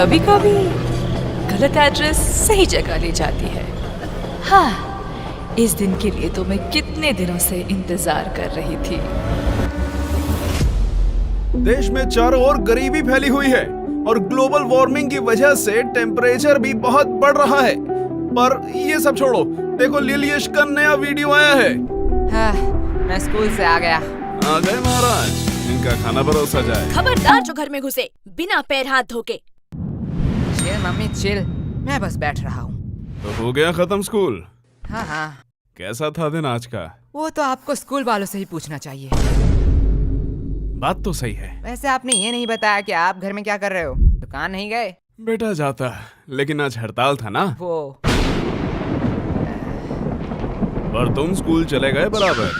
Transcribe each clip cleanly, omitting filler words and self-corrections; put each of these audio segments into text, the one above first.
कभी कभी गलत एड्रेस सही जगह ले जाती है। हाँ, इस दिन के लिए तो मैं कितने दिनों से इंतजार कर रही थी। देश में चारों ओर गरीबी फैली हुई है और ग्लोबल वार्मिंग की वजह से टेम्परेचर भी बहुत बढ़ रहा है। पर ये सब छोड़ो, देखो लिलियश का नया वीडियो आया है। हाँ, मैं स्कूल से आ गया। आ गए महाराज, इनका खाना परोसा जाए। खबरदार जो घर में घुसे बिना पैर हाथ धोके। चिल मम्मी चिल, मैं बस बैठ रहा हूँ। तो हो गया खत्म स्कूल? हाँ हाँ, कैसा था दिन आज का? वो तो आपको स्कूल वालों से ही पूछना चाहिए। बात तो सही है। वैसे आपने ये नहीं बताया कि आप घर में क्या कर रहे हो? दुकान नहीं गए? बेटा जाता, लेकिन आज हड़ताल था ना। वो पर तुम स्कूल चले गए बराबर।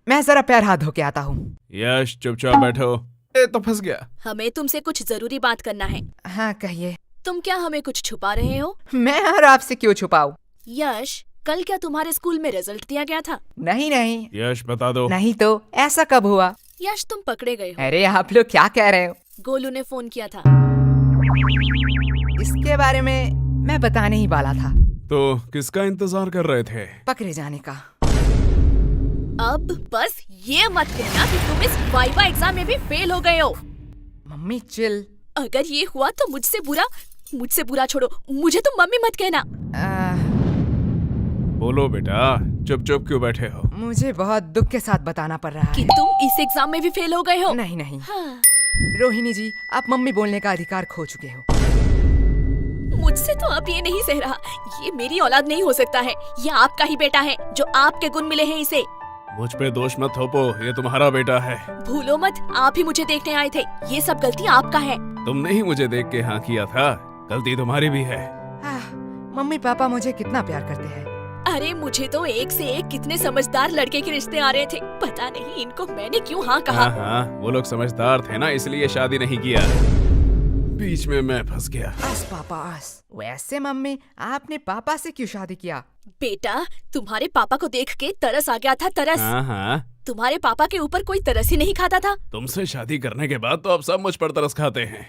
मैं जरा पैर हाथ धो के आता हूँ। यश चुपचाप बैठो। ए तो फंस गया। हमें तुमसे कुछ जरूरी बात करना है। हाँ कहिए। तुम क्या हमें कुछ छुपा रहे हो? मैं और आपसे क्यों छुपाऊं? यश, कल क्या तुम्हारे स्कूल में रिजल्ट दिया गया था? नहीं नहीं। यश बता दो। नहीं तो ऐसा कब हुआ? यश, तुम पकड़े गए हो। अरे आप लोग क्या कह रहे हो? गोलू ने फोन किया था। इसके बारे में मैं बताने ही वाला था। तो किसका इंतजार कर रहे थे? पकड़े जाने का। अब बस ये मत कहना कि तुम इस वाइवा एग्जाम में भी फेल हो गए हो। Mummy chill. अगर ये हुआ तो मुझसे बुरा छोड़ो, मुझे तुम मम्मी मत कहना। बोलो बेटा, चुप चुप क्यों बैठे हो? मुझे बहुत दुख के साथ बताना पड़ रहा कि है। तुम इस एग्जाम में भी फेल हो गए हो। नहीं नहीं। हाँ। रोहिणी जी, आप मम्मी बोलने का अधिकार खो चुके हो। मुझसे तो अब ये नहीं सह रहा। ये मेरी औलाद नहीं हो सकता है। ये आपका ही बेटा है, जो आपके गुण मिले हैं इसे। मुझ पे दोष मत थोपो, ये तुम्हारा बेटा है। भूलो मत, आप ही मुझे देखने आए थे। ये सब गलती आपका है। तुमने ही मुझे देख के हाँ किया था, गलती तुम्हारी भी है। मम्मी पापा मुझे कितना प्यार करते हैं। अरे मुझे तो एक से एक कितने समझदार लड़के के रिश्ते आ रहे थे। पता नहीं इनको मैंने क्यों हाँ कहा। हाँ, वो लोग समझदार थे ना, इसलिए शादी नहीं किया। बीच में मैं फंस गया। आस पापा आस। वैसे मम्मी, आपने पापा से क्यों शादी किया? बेटा, तुम्हारे पापा को देख के तरस आ गया था, तरस। हाँ। तुम्हारे पापा के ऊपर कोई तरस ही नहीं खाता था। तुमसे शादी करने के बाद तो अब सब मुझ पर तरस खाते हैं।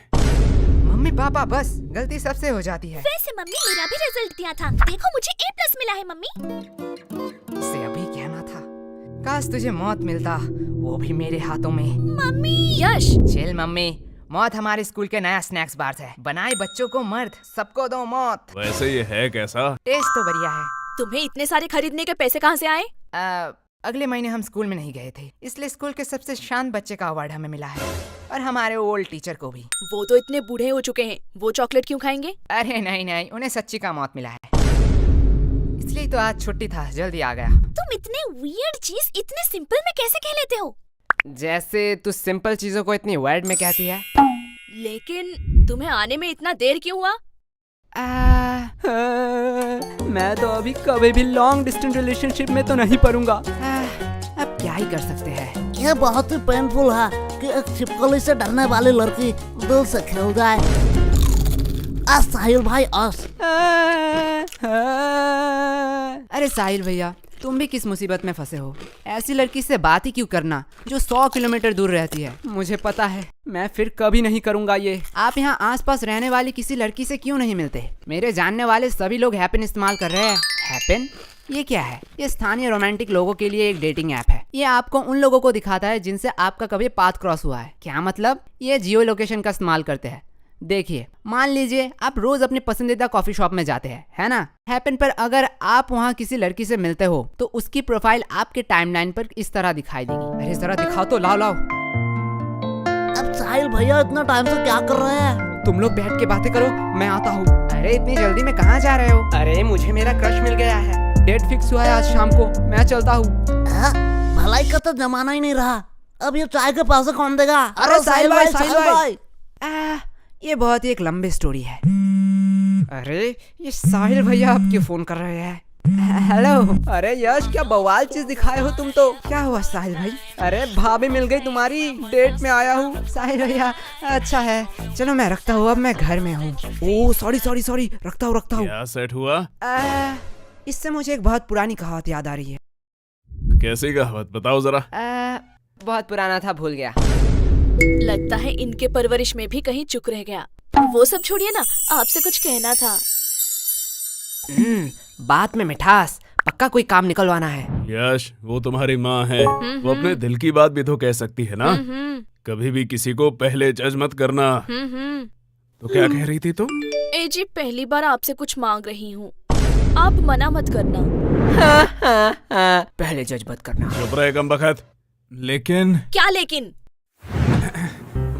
मम्मी पापा बस, गलती सबसे हो जाती है। वैसे मम्मी, मेरा भी रिजल्ट दिया था। देखो मुझे A+ मिला है मम्मी। इसे अभी कहना था। काश तुझे मौत मिलता, वो भी मेरे हाथों में। मम्मी। यश। चिल मम्मी, मौत हमारे स्कूल के नया स्नैक्स बार है। बनाए बच्चों को मर्द, सबको दो मौत। वैसे ये है कैसा? टेस्ट तो बढ़िया है। तुम्हें इतने सारे खरीदने के पैसे कहाँ से आए? अगले महीने हम स्कूल में नहीं गए थे, इसलिए स्कूल के सबसे शांत बच्चे का अवार्ड हमें मिला है, और हमारे ओल्ड टीचर को भी। वो तो इतने बूढ़े हो चुके हैं, वो चॉकलेट क्यों खाएंगे? अरे नहीं नहीं, उन्हें सच्ची का मौत मिला है, इसलिए तो आज छुट्टी था, जल्दी आ गया। तुम इतने वियर्ड चीज इतने सिंपल में कैसे कह लेते हो? जैसे तू सिंपल चीजों को इतनी वर्ड में कहती है। लेकिन तुम्हें आने में इतना देर क्यों हुआ? मैं तो अभी कभी भी लॉन्ग डिस्टेंस रिलेशनशिप में तो नहीं पड़ूंगा। अब क्या ही कर सकते हैं। यह बहुत ही पेनफुल है कि एक छिपकली से डरने वाली लड़की दिल से खेल जाए। आज साहिल भाई अरे साहिल भैया, तुम भी किस मुसीबत में फंसे हो? ऐसी लड़की से बात ही क्यों करना जो 100 किलोमीटर दूर रहती है। मुझे पता है, मैं फिर कभी नहीं करूंगा ये। आप यहाँ आसपास रहने वाली किसी लड़की से क्यों नहीं मिलते? मेरे जानने वाले सभी लोग हैपन इस्तेमाल कर रहे हैं। हैपन? ये क्या है? ये स्थानीय रोमांटिक लोगों के लिए एक डेटिंग ऐप है। ये आपको उन लोगों को दिखाता है जिनसे आपका कभी पाथ क्रॉस हुआ है। क्या मतलब? ये जियो लोकेशन का इस्तेमाल करते हैं। देखिए, मान लीजिए आप रोज अपने पसंदीदा कॉफी शॉप में जाते हैं, है ना? हैपन पर अगर आप वहाँ किसी लड़की से मिलते हो तो उसकी प्रोफाइल आपके टाइमलाइन पर इस तरह दिखाई देगी। अरे जरा दिखाओ तो, लाओ। अब साहिल भैया इतना टाइम से क्या कर रहे हैं? तुम लोग बैठ के बातें करो, मैं आता हूँ। अरे इतनी जल्दी में कहाँ जा रहे हो? अरे मुझे मेरा क्रश मिल गया है, डेट फिक्स हुआ है आज शाम को, मैं चलता हूँ। भलाई का तो जमाना ही नहीं रहा, अब ये चाय के पैसे कौन देगा? अरे साहिल भाई। ये बहुत ही एक लंबी स्टोरी है। अरे ये साहिल भैया अब क्यों फोन कर रहे हैं? हेलो। अरे यश, क्या बवाल चीज दिखाए हो तुम तो। क्या हुआ साहिल भाई? अरे भाभी मिल गई तुम्हारी, डेट में आया हूँ। साहिल भैया, अच्छा है, चलो मैं रखता हूँ, अब मैं घर में हूँ। ओह सॉरी, रखता हूँ। क्या सेट हुआ? इससे मुझे एक बहुत पुरानी कहावत याद आ रही है। कैसी कहावत, बताओ जरा। बहुत पुराना था, भूल गया। लगता है इनके परवरिश में भी कहीं चूक रह गया। वो सब छोड़िए ना, आपसे कुछ कहना था। बात में मिठास, पक्का कोई काम निकलवाना है। यश, वो तुम्हारी माँ है, वो अपने दिल की बात भी तो कह सकती है ना। कभी भी किसी को पहले जज मत करना। तो क्या कह रही थी तुम? ए जी, पहली बार आपसे कुछ मांग रही हूँ, आप मना मत करना। पहले जज मत करना। चुप रहे कमबख्त। लेकिन क्या लेकिन?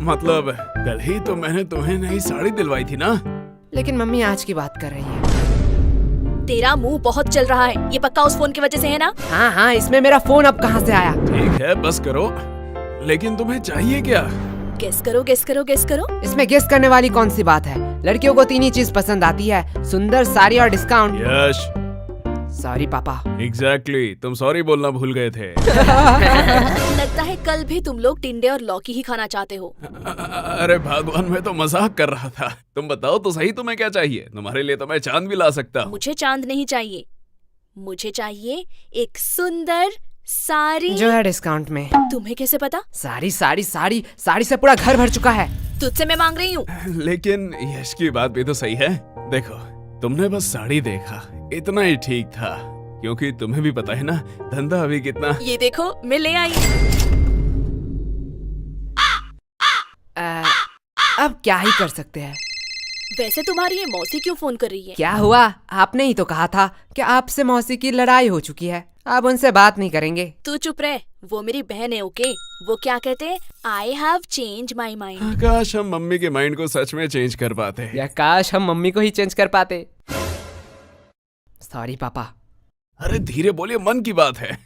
मतलब कल ही तो मैंने तुम्हें नई साड़ी दिलवाई थी ना। लेकिन मम्मी आज की बात कर रही है। तेरा मुंह बहुत चल रहा है, ये पक्का उस फोन की वजह से है ना? हाँ हाँ, इसमें मेरा फोन अब कहाँ से आया? ठीक है, बस करो। लेकिन तुम्हें चाहिए क्या? गेस करो, गेस करो, गेस करो। इसमें गेस करने वाली कौन सी बात है? लड़कियों को 3 ही चीज पसंद आती है, सुंदर, साड़ी और डिस्काउंट। यश, सॉरी पापा। एग्जैक्टली, तुम सॉरी बोलना भूल गए थे। लगता है कल भी तुम लोग टिंडे और लौकी ही खाना चाहते हो। अरे भगवान, मैं तो मजाक कर रहा था। तुम बताओ तो सही, तुम्हें क्या चाहिए? तुम्हारे लिए तो मैं चांद भी ला सकता हूँ। मुझे चांद नहीं चाहिए, मुझे चाहिए एक सुंदर साड़ी जो है डिस्काउंट में। तुम्हें कैसे पता? साड़ी साड़ी साड़ी साड़ी से पूरा घर भर चुका है। तुझसे मैं मांग रही हूँ। लेकिन यश की बात भी तो सही है। देखो, तुमने बस साड़ी देखा, इतना ही ठीक था, क्योंकि तुम्हें भी पता है ना धंधा अभी कितना। ये देखो, मैं ले आई। अब क्या ही कर सकते हैं। वैसे तुम्हारी ये मौसी क्यों फोन कर रही है? क्या हुआ? आपने ही तो कहा था कि आपसे मौसी की लड़ाई हो चुकी है, अब उनसे बात नहीं करेंगे। तू चुप रह, वो मेरी बहन है। ओके, वो क्या कहते हैं, I have change my mind. काश हम मम्मी के माइंड को सच में चेंज कर पाते। या काश हम मम्मी को ही चेंज कर पाते। सॉरी पापा। अरे धीरे बोलिए, मन की बात है।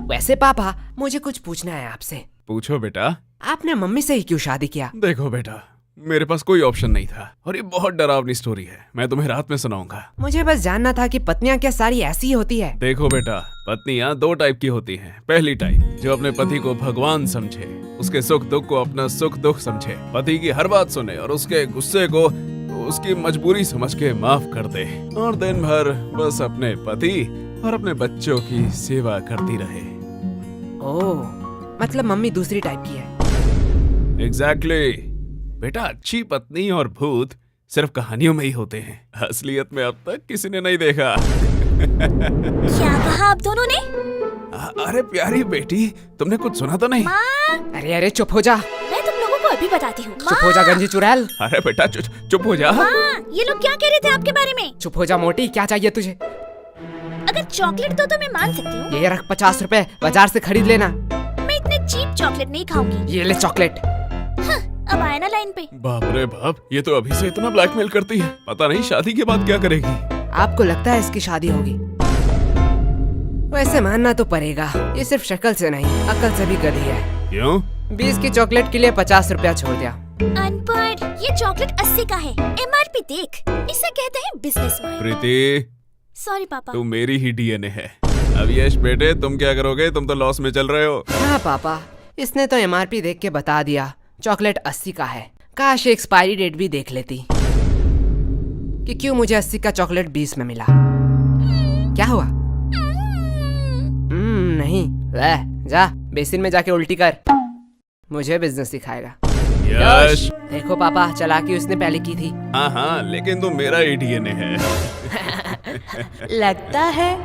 वैसे पापा, मुझे कुछ पूछना है आपसे। पूछो बेटा। आपने मम्मी से ही क्यों शादी किया? देखो बेटा, मेरे पास कोई ऑप्शन नहीं था, और ये बहुत डरावनी स्टोरी है, मैं तुम्हें रात में सुनाऊंगा। मुझे बस जानना था कि पत्नियां क्या सारी ऐसी ही होती है? देखो बेटा, पत्नियां 2 टाइप की होती हैं। पहली टाइप जो अपने पति को भगवान समझे, उसके सुख दुख को अपना सुख दुख समझे, पति की हर बात सुने और उसके गुस्से को उसकी मजबूरी समझ के माफ कर दे, और दिन भर बस अपने पति और अपने बच्चों की सेवा करती रहे। ओह, मतलब मम्मी दूसरी टाइप की है। एग्जैक्टली। बेटा, अच्छी पत्नी और भूत सिर्फ कहानियों में ही होते हैं, असलियत में अब तक किसी ने नहीं देखा। क्या कहा आप दोनों ने? अरे प्यारी बेटी, तुमने कुछ सुना तो नहीं? अरे अरे चुप हो जा। मैं तुम लोगों को अभी बताती हूँ। चुप हो जा गंजी चुड़ैल। अरे बेटा चुप हो जा। ये लोग क्या कह रहे थे आपके बारे में? चुप हो जा मोटी, क्या चाहिए तुझे? अगर चॉकलेट दो तो मैं मान सकती हूँ। ये रख 50 रुपए, बाजार से खरीद लेना। मैं इतने चीप चॉकलेट नहीं खाऊंगी। ये ले चॉकलेट। अब आया ना लाइन पे। बाप रे बाप, ये तो अभी से इतना ब्लैकमेल करती है, पता नहीं शादी के बाद क्या करेगी। आपको लगता है इसकी शादी होगी? वैसे मानना तो पड़ेगा, ये सिर्फ शक्ल से नहीं अकल से भी गधी है। क्यों? 20 की चॉकलेट के लिए 50 रुपया छोड़ दिया। अनपढ़, ये चॉकलेट 80 का है, MRP देख, इसे कहते हैं बिजनेस माइंड। प्रीति, सॉरी पापा। तू मेरी ही DNA है। अब यश बेटे, तुम क्या करोगे? तुम तो लॉस में चल रहे हो। हाँ पापा, इसने तो MRP देख के बता दिया, चॉकलेट 80 का है। काश एक्सपायरी डेट भी देख लेती कि क्यों मुझे 80 का चॉकलेट 20 में मिला। क्या हुआ? नहीं, जा बेसिन में जाके उल्टी कर, मुझे बिजनेस सिखाएगा। यश। देखो पापा, चालाकी उसने पहले की थी। हाँ, लेकिन तुम मेरा ही DNA है। लगता है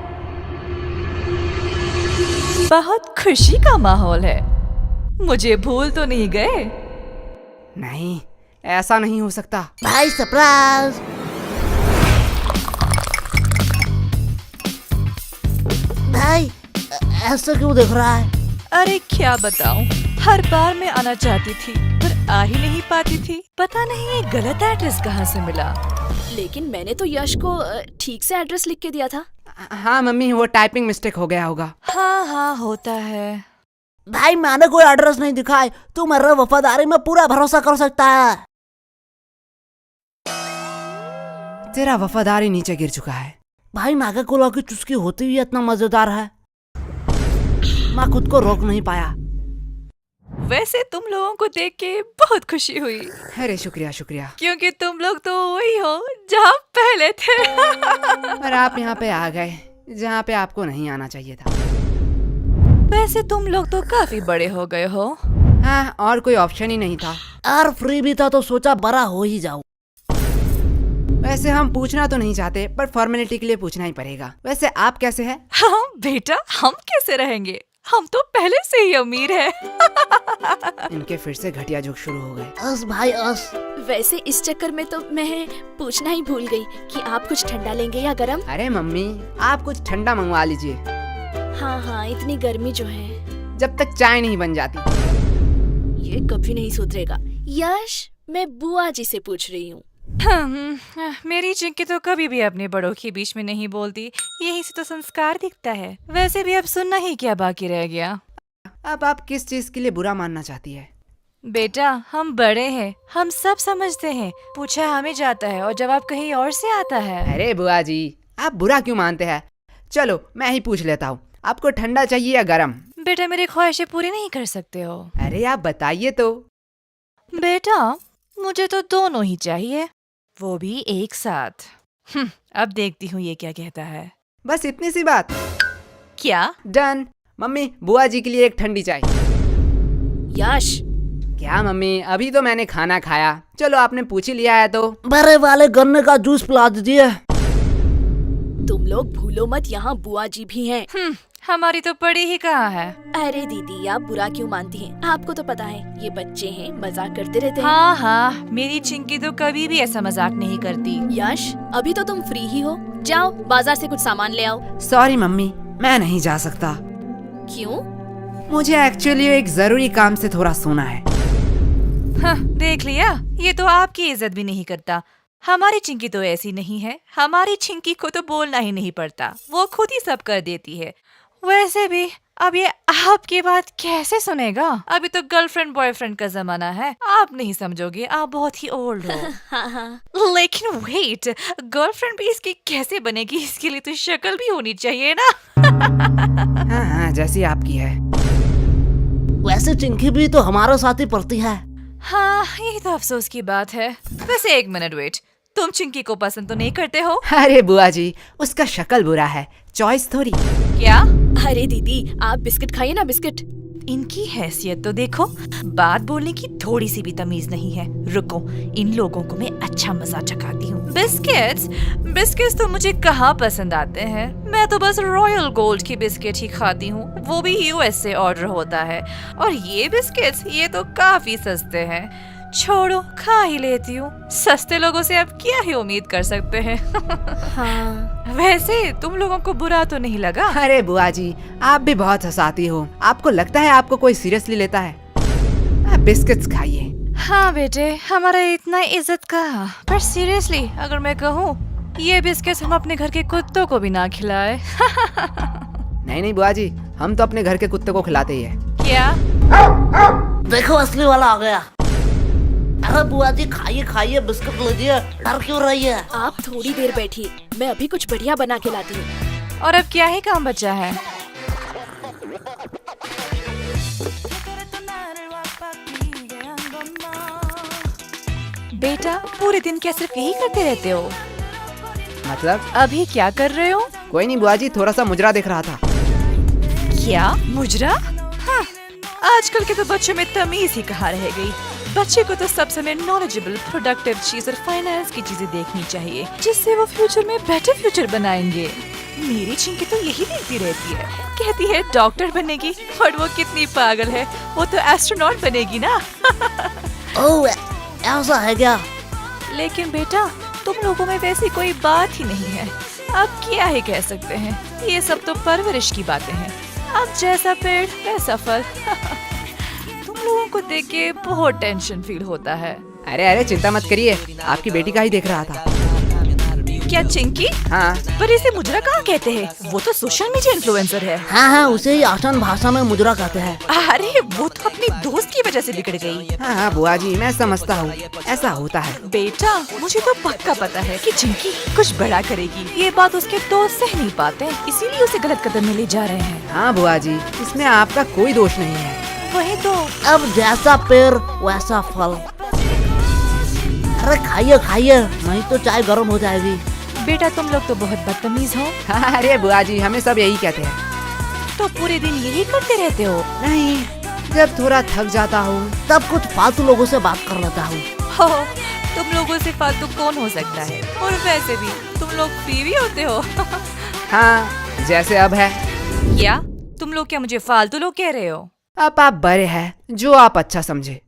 बहुत खुशी का माहौल है। मुझे भूल तो नहीं गए? नहीं, ऐसा नहीं हो सकता। भाई सरप्राइज। भाई ऐसा क्यों देख रहा है? अरे क्या बताऊं, हर बार मैं आना चाहती थी पर आ ही नहीं पाती थी। पता नहीं ये गलत एड्रेस कहाँ से मिला। लेकिन मैंने तो यश को ठीक से एड्रेस लिख के दिया था। हाँ मम्मी, वो टाइपिंग मिस्टेक हो गया होगा। हाँ होता है। भाई मैंने कोई एड्रेस नहीं दिखाई, तू मेरे वफादारी में पूरा भरोसा कर सकता है। तेरा वफादारी नीचे गिर चुका है। भाई नागा कोला की चुस्की होती हुई इतना मजेदार है, मैं खुद को रोक नहीं पाया। वैसे तुम लोगों को देख के बहुत खुशी हुई। अरे शुक्रिया शुक्रिया। क्योंकि तुम लोग तो वही हो जहाँ पहले थे। पर आप यहाँ पे आ गए जहाँ पे आपको नहीं आना चाहिए था। वैसे तुम लोग तो काफी बड़े हो गए हो। हाँ, और कोई ऑप्शन ही नहीं था। और फ्री भी था तो सोचा बड़ा हो ही जाऊं। वैसे हम पूछना तो नहीं चाहते, पर फॉर्मेलिटी के लिए पूछना ही पड़ेगा। वैसे आप कैसे हैं? हाँ बेटा, हम कैसे रहेंगे, हम तो पहले से ही अमीर हैं। इनके फिर से घटिया जोक शुरू हो गए। अस भाई अस। वैसे इस चक्कर में तो मैं पूछना ही भूल गई कि आप कुछ ठंडा लेंगे या गरम। अरे मम्मी, आप कुछ ठंडा मंगवा लीजिए, हाँ हाँ, इतनी गर्मी जो है। जब तक चाय नहीं बन जाती। ये कभी नहीं सुधरेगा। यश, मैं बुआ जी से पूछ रही हूँ। मेरी चिंकी तो कभी भी अपने बड़ों के बीच में नहीं बोलती, यही से तो संस्कार दिखता है। वैसे भी अब सुनना ही क्या बाकी रह गया। अब आप किस चीज के लिए बुरा मानना चाहती है? बेटा, हम बड़े हैं, हम सब समझते हैं। पूछा हमें जाता है और जवाब कहीं और से आता है। अरे बुआ जी, आप बुरा क्यों मानते हैं? चलो मैं ही पूछ लेता हूँ, आपको ठंडा चाहिए या गरम? बेटा, मेरी ख्वाहिशें पूरी नहीं कर सकते हो। अरे आप बताइए तो। बेटा, मुझे तो दोनों ही चाहिए, वो भी एक साथ। अब देखती हूँ ये क्या कहता है। बस इतनी सी बात? क्या? डन। मम्मी, बुआ जी के लिए एक ठंडी चाय। यश, क्या मम्मी, अभी तो मैंने खाना खाया। चलो आपने पूछ ही लिया है तो। बड़े वाले गन्ने का जूस पिला दीजिए। तुम लोग भूलो मत, यहाँ बुआ जी भी हैं। हमारी तो पड़ी ही कहाँ है। अरे दीदी, आप बुरा क्यों मानती हैं? आपको तो पता है ये बच्चे हैं, मजाक करते रहते हैं। हाँ हाँ, मेरी चिंकी तो कभी भी ऐसा मजाक नहीं करती। यश, अभी तो तुम फ्री ही हो, जाओ बाजार से कुछ सामान ले आओ। सॉरी मम्मी, मैं नहीं जा सकता। क्यों? मुझे एक्चुअली एक जरूरी काम से थोड़ा सोना है। हाँ, देख लिया, ये तो आपकी इज्जत भी नहीं करता। हमारी चिंकी तो ऐसी नहीं है, हमारी चिंकी को तो बोलना ही नहीं पड़ता, वो खुद ही सब कर देती है। वैसे भी अब ये आपकी बात कैसे सुनेगा? अभी तो गर्लफ्रेंड बॉयफ्रेंड का जमाना है, आप नहीं समझोगे, आप बहुत ही ओल्ड हो। हाँ हाँ। लेकिन वेट, गर्लफ्रेंड भी इसकी कैसे बनेगी? इसके लिए तो शक्ल भी होनी चाहिए ना। हाँ हाँ, जैसी आपकी है। वैसे चिंकी भी तो हमारे साथ ही पढ़ती है। हाँ, यही तो अफसोस की बात है। वैसे एक मिनट वेट, तुम चिंकी को पसंद तो नहीं करते हो? अरे बुआ जी, उसका शक्ल बुरा है, चॉइस थोड़ी। क्या? अरे दीदी, आप बिस्किट खाइए ना, बिस्किट। इनकी हैसियत तो देखो, बात बोलने की थोड़ी सी भी तमीज नहीं है। रुको, इन लोगों को मैं अच्छा मजा चखाती हूँ। बिस्किट्स? बिस्किट्स तो मुझे कहाँ पसंद आते हैं, मैं तो बस रॉयल गोल्ड की बिस्किट ही खाती हूँ, वो भी यूएस से ऑर्डर होता है। और ये बिस्किट्स, ये तो काफी सस्ते हैं। छोड़ो, खा ही लेती हूँ, सस्ते लोगों से अब क्या ही उम्मीद कर सकते हैं। हाँ। वैसे तुम लोगों को बुरा तो नहीं लगा? अरे बुआ जी, आप भी बहुत हंसाती हो। आपको लगता है आपको कोई सीरियसली लेता है? आप बिस्किट्स खाइए। हाँ बेटे, हमारा इतना इज्जत का, पर सीरियसली अगर मैं कहूँ, ये बिस्किट्स हम अपने घर के कुत्तों को भी ना खिलाए। नहीं नहीं बुआ जी, हम तो अपने घर के कुत्ते को खिलाते ही है। क्या? देखो असली वाला आ गया। अरे बुआ जी, खाइए खाइए, बिस्कुट लीजिए, डर क्यों रही है? आप थोड़ी देर बैठिए, मैं अभी कुछ बढ़िया बना के लाती हूँ। और अब क्या ही काम बचा है? बेटा, पूरे दिन क्या सिर्फ यही करते रहते हो? मतलब? अभी क्या कर रहे हो? कोई नहीं बुआ जी, थोड़ा सा मुजरा देख रहा था। क्या मुजरा? हाँ, आजकल के तो बच्चों में तमीज ही कहाँ रह गई। बच्चे को तो सब समय नॉलेजेबल, प्रोडक्टिव चीज और फाइनेंस की चीजें देखनी चाहिए, जिससे वो फ्यूचर में बेटर फ्यूचर बनाएंगे। मेरी चिंकी तो यही देखती रहती है, कहती है डॉक्टर बनेगी, और वो कितनी पागल है, वो तो एस्ट्रोनॉट बनेगी ना। ओह, ऐसा है क्या? लेकिन बेटा, तुम लोगों में वैसी कोई बात ही नहीं है, अब क्या ही कह सकते हैं, ये सब तो परवरिश की बातें हैं। अब जैसा पेड़ वैसा फल। तुम लोगों को देख के बहुत टेंशन फील होता है। अरे अरे चिंता मत करिए, आपकी बेटी का ही देख रहा था। क्या चिंकी? हाँ। पर इसे मुजरा कहाँ कहते हैं? वो तो सोशल मीडिया इन्फ्लुएंसर है। हाँ हाँ, उसे ही आसान भाषा में मुजरा कहते हैं। अरे वो तो अपनी दोस्त की वजह से बिगड़ गई। हाँ हाँ बुआ जी, मैं समझता हूँ, ऐसा होता है। बेटा, मुझे तो पक्का पता है कि चिंकी कुछ बड़ा करेगी। ये बात उसके दोस्त सह नहीं पाते, इसीलिए उसे गलत कदम में ले जा रहे हैं। हाँ बुआ जी, इसमें आपका कोई दोष नहीं है। वही तो। अब जैसा पेड़ वैसा फल। अरे खाइए खाइए, नहीं तो चाय गर्म हो जाएगी। बेटा, तुम लोग तो बहुत बदतमीज हो। हाँ, अरे बुआ जी, हमें सब यही कहते हैं। तो पूरे दिन यही करते रहते हो? नहीं, जब थोड़ा थक जाता हूँ तब कुछ फालतू लोगों से बात कर लेता हूँ। हो, तुम लोगों से फालतू कौन हो सकता है? और वैसे भी तुम लोग फ्री भी होते हो। हाँ, जैसे अब है। क्या तुम लोग क्या मुझे फालतू लोग कह रहे हो? अब आप बड़े हैं, जो आप अच्छा समझे।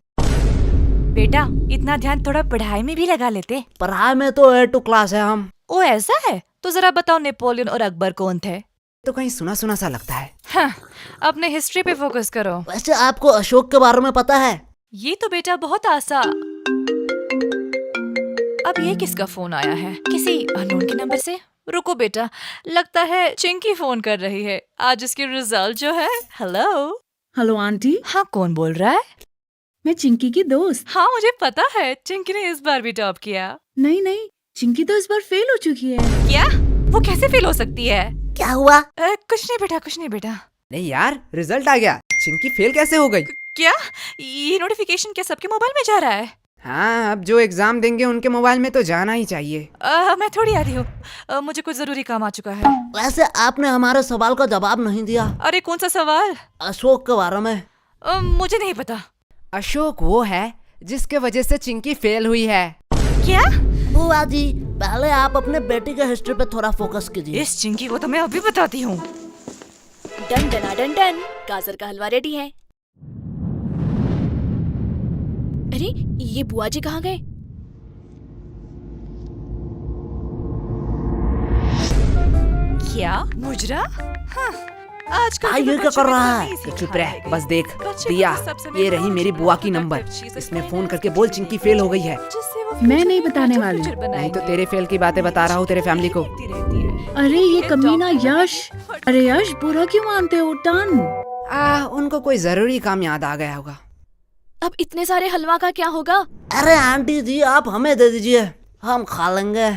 बेटा, इतना ध्यान थोड़ा पढ़ाई में भी लगा लेते। पढ़ाई में तो A2 क्लास है हम। ओ ऐसा है? तो जरा बताओ, नेपोलियन और अकबर कौन थे? तो कहीं सुना सुना सा लगता है। हाँ, अपने हिस्ट्री पे फोकस करो। वैसे आपको अशोक के बारे में पता है? ये तो बेटा बहुत आसान। अब ये किसका फोन आया है? किसी अननोन के नंबर से? रुको बेटा, लगता है चिंकी फोन कर रही है। आज इसके रिजल्ट जो है। हेलो। हेलो आंटी, हाँ, कौन बोल रहा है? मैं चिंकी की दोस्त। हाँ, मुझे पता है, चिंकी ने इस बार भी टॉप किया। नहीं, चिंकी तो इस बार फेल हो चुकी है। क्या? वो कैसे फेल हो सकती है? क्या हुआ? कुछ नहीं बेटा। नहीं यार, रिजल्ट आ गया। चिंकी फेल कैसे हो गई? क्या? ये नोटिफिकेशन क्या सबके मोबाइल में जा रहा है? हाँ, अब जो एग्जाम देंगे उनके मोबाइल में तो जाना ही चाहिए। मैं थोड़ी आ रही हूँ। मुझे कुछ जरूरी काम आ चुका है। वैसे आपने हमारे सवाल का जवाब नहीं दिया। अरे कौन सा सवाल? अशोक के बारे में। मुझे नहीं पता। अशोक वो है जिसके वजह से चिंकी फेल हुई है। क्या? बुआ जी, पहले आप अपने बेटी के हिस्ट्री पे थोड़ा फोकस कीजिए। इस चिंकी को तो मैं अभी बताती हूँ। डन डना डन डन, गाजर का हलवा रेडी है। अरे ये बुआ जी कहाँ गए? क्या? मुजरा? हाँ, आजकल के ये तो क्या बच्चों कर में रहा तो है? नहीं तो सीखा चुप रह, है। बस देख। बच्चे दिया, को सब समय ये रही मेरी बुआ की नंबर। इसमें फोन करके बोल चिंकी फेल हो गई है। जिससे वो मैं future नहीं में बताने better वाली। future नहीं तो बनाएंगे। तेरे फेल की बातें बता रहा हूँ तेरे फैमिली को। देखती रहती है। अरे ये कमीना यश। अरे यश, बुरा क्यों मानते हो? टन। उनको कोई जरूरी काम याद आ गया होगा। अब इतने सारे हलवा का क्या होगा? अरे आंटी जी, आप हमें दे दीजिए, हम खा लेंगे।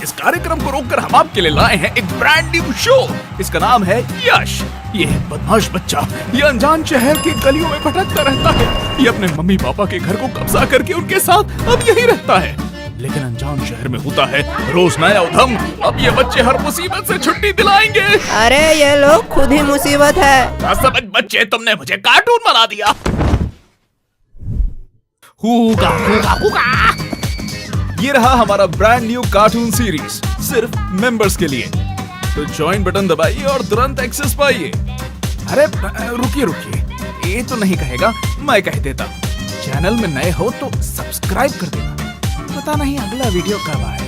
इस कार्यक्रम को रोककर हम आपके लिए लाए हैं एक ब्रांड न्यू शो। इसका नाम है यश। ये है बदमाश बच्चा। ये अनजान शहर की गलियों में भटकता रहता है। ये अपने मम्मी पापा के घर को कब्जा करके उनके साथ अब यही रहता है। लेकिन अनजान शहर में होता है रोज नया उधम। अब ये बच्चे हर मुसीबत से छुट्टी दिलाएंगे। अरे ये लोग खुद ही मुसीबत है। समझ बच्चे, तुमने मुझे कार्टून बना दिया। हुगा हुगा हुगा। ये रहा हमारा ब्रांड न्यू कार्टून सीरीज, सिर्फ मेंबर्स के लिए। तो ज्वाइन बटन दबाइए और तुरंत एक्सेस पाइए। अरे रुकिए, ये तो नहीं कहेगा, मैं कह देता। चैनल में नए हो तो सब्सक्राइब कर देना। पता नहीं अगला वीडियो कब आए।